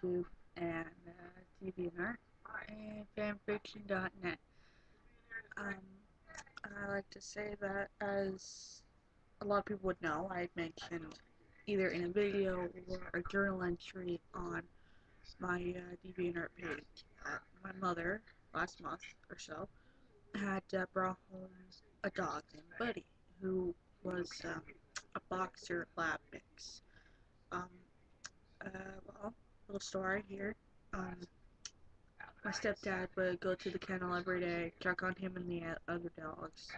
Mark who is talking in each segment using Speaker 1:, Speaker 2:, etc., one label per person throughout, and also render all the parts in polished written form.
Speaker 1: YouTube and DeviantArt and fanfiction.net. Um, I like to say that, as a lot of people would know, I had mentioned either in a video or a journal entry on my DeviantArt page that my mother, last month or so, had brought home a dog named Buddy, who was a boxer lab mix. Um, well, little story here. Um, my stepdad would go to the kennel every day, check on him and the other dogs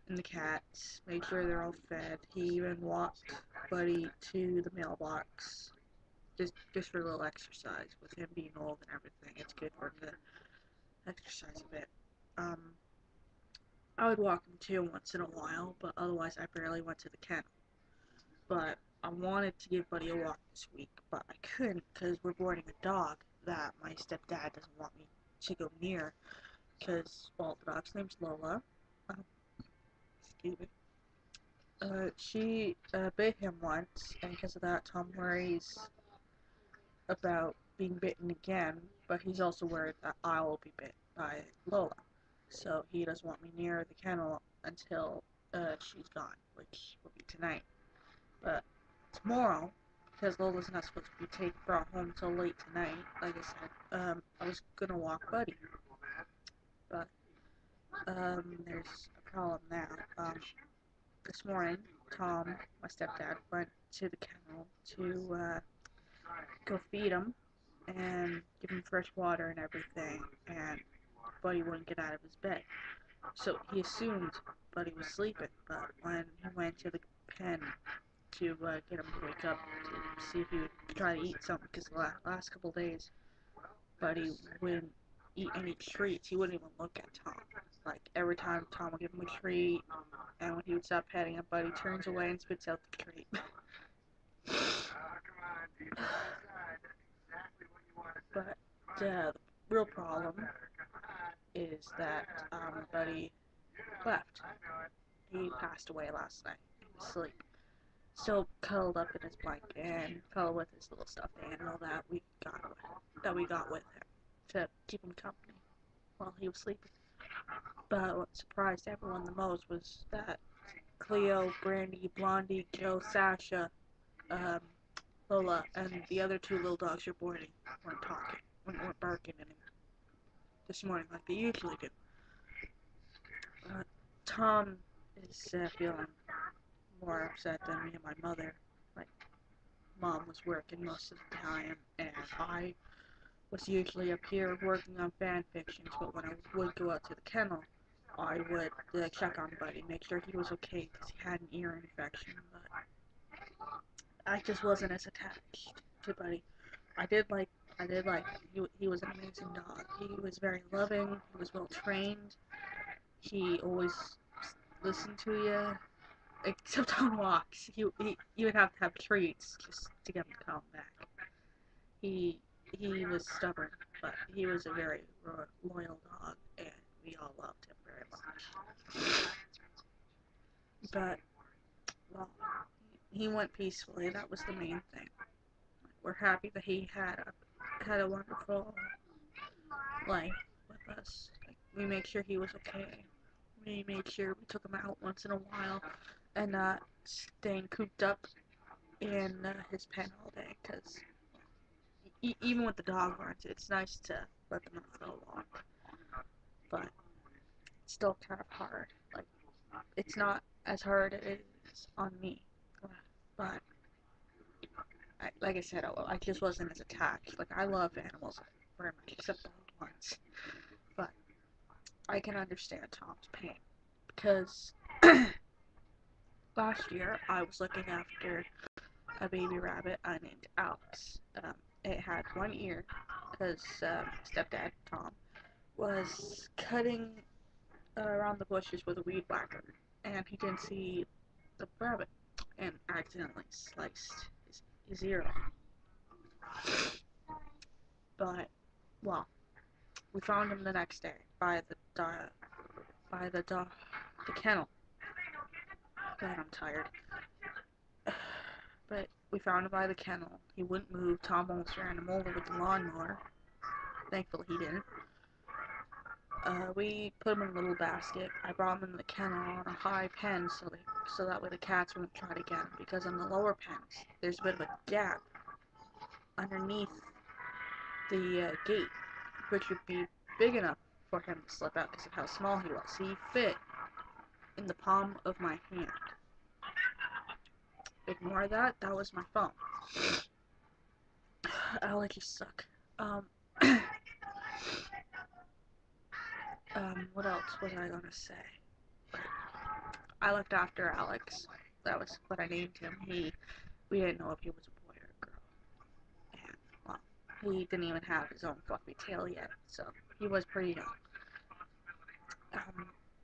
Speaker 1: and the cats, make sure they're all fed. He even walked Buddy to the mailbox, just for a little exercise. With him being old and everything, it's good for him to exercise a bit. Um, I would walk him too once in a while, but otherwise I barely went to the kennel. But I wanted to give Buddy a walk this week, but I couldn't because we're boarding a dog that my stepdad doesn't want me to go near. Because, well, the dog's name's Lola. Um, excuse me. She bit him once, and because of that, Tom worries about being bitten again, but he's also worried that I will be bit by Lola. So he doesn't want me near the kennel until she's gone, which will be tonight. But tomorrow, because Lola's not supposed to be brought home till late tonight, like I said, I was gonna walk Buddy, but there's a problem now. This morning, Tom, my stepdad, went to the kennel to go feed him and give him fresh water and everything, and Buddy wouldn't get out of his bed. So he assumed Buddy was sleeping, but when he went to the pen to get him to wake up to see if he would try to eat something, because the last couple days, Buddy wouldn't eat any treats. He wouldn't even look at Tom. Like, every time Tom would give him a treat, and when he would stop petting him, Buddy turns away and spits out the treat. But the real problem is that Buddy left. He passed away last night in his sleep. Still cuddled up in his blanket and cuddled with his little stuffed animal that we got with him to keep him company while he was sleeping. But what surprised everyone the most was that Cleo, Brandy, Blondie, Joe, Sasha, um, Lola, and the other two little dogs you're boarding weren't talking, weren't barking anymore this morning like they usually do. Tom is feeling more upset than me and my mother. Like, Mom was working most of the time, and I was usually up here working on fan fictions, but when I would go out to the kennel, I would check on Buddy, make sure he was okay because he had an ear infection, but I just wasn't as attached to Buddy. I did like, I did like him. He was an amazing dog. He was very loving. He was well trained. He always listened to you, except on walks. You would have to have treats just to get him to come back. He he was stubborn, but he was a very loyal dog, and we all loved him very much. But, well, he went peacefully. That was the main thing. We're happy that he had a wonderful life with us. Like, we made sure he was okay. We made sure we took him out once in a while and not staying cooped up in his pen all day. Because even with the dog runs, it's nice to let them out for a walk. But it's still kind of hard. Like, it's not as hard as it is on me. But like I said, I just wasn't as attached. Like, I love animals very much, except the old ones. But I can understand Tom's pain because last year I was looking after a baby rabbit I named Alex. It had one ear because stepdad Tom was cutting around the bushes with a weed whacker, and he didn't see the rabbit and accidentally sliced his ear off. But, well, we found him the next day by the kennel. God, I'm tired. But We found him by the kennel. He wouldn't move. Tom almost ran him over with the lawnmower. Thankfully he didn't. We put him in a little basket. I brought him in the kennel on a high pen so that way the cats wouldn't try to get him. Because in the lower pens, there's a bit of a gap underneath the gate, which would be big enough for him to slip out because of how small he was. He fit in the palm of my hand. Ignore that. That was my phone. Allergies suck. What else was I gonna say? I looked after Alex. That was what I named him. We didn't know if he was a boy or a girl. And, well, he didn't even have his own fluffy tail yet, so he was pretty young.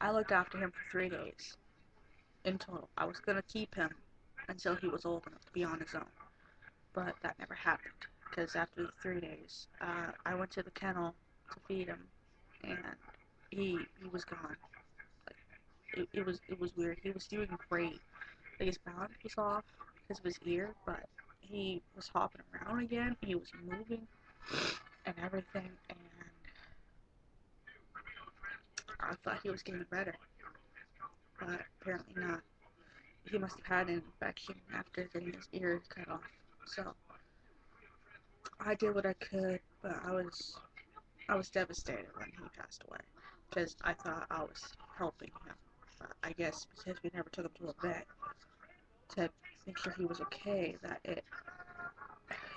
Speaker 1: I looked after him for 3 days in total. I was gonna keep him until he was old enough to be on his own, but that never happened because after the 3 days, I went to the kennel to feed him, and he was gone. Like it was weird. He was doing great. Like his balance was off because of his ear, but he was hopping around again. He was moving and everything, and I thought he was getting better, but apparently not. He must have had an infection after getting his ear cut off. So I did what I could, but I was devastated when he passed away because I thought I was helping him. But I guess because we never took him to a vet to make sure he was okay, that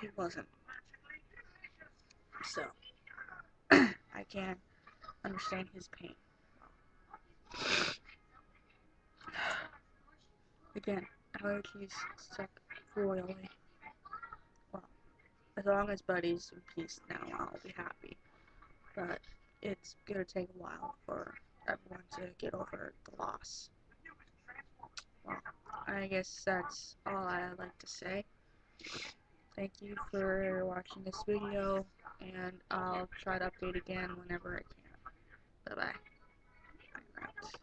Speaker 1: he wasn't. So I can understand his pain. Again, allergies suck royally. Well, as long as Buddy's in peace now, I'll be happy. But it's gonna take a while for everyone to get over the loss. Well, I guess that's all I'd like to say. Thank you for watching this video, and I'll try to update again whenever I can. Bye bye. I'm out.